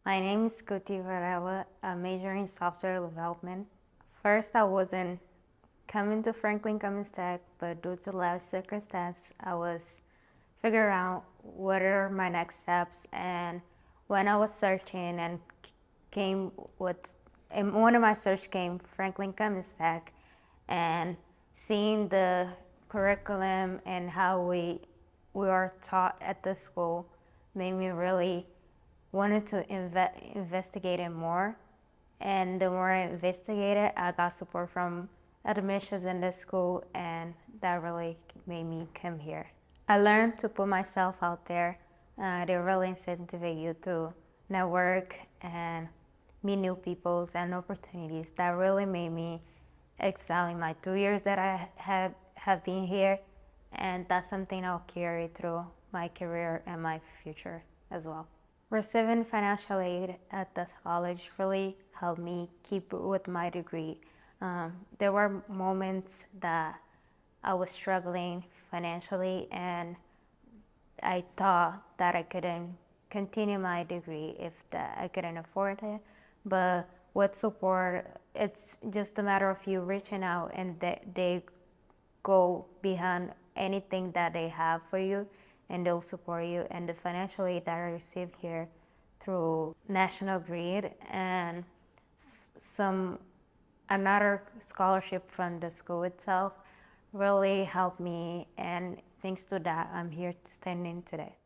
My name is Clotilde Varela, a major in software development. First, I wasn't coming to Franklin Cummings Tech, but due to life circumstances, I was figuring out what are my next steps. And when I was searching and came with, and one of my search came Franklin Cummings Tech, and seeing the curriculum and how we are taught at the school made me really wanted to investigate it more. And the more I investigated, I got support from admissions in the school, and that really made me come here. I learned to put myself out there. They really incentivize you to network and meet new peoples and opportunities. That really made me excel in my 2 years that I have been here, and that's something I'll carry through my career and my future as well. Receiving financial aid at this college really helped me keep with my degree. There were moments that I was struggling financially, and I thought that I couldn't continue my degree if I couldn't afford it. But with support, it's just a matter of you reaching out, and they go behind anything that they have for you, and they'll support you. And the financial aid that I received here through National Grid and another scholarship from the school itself really helped me, and thanks to that, I'm here standing today.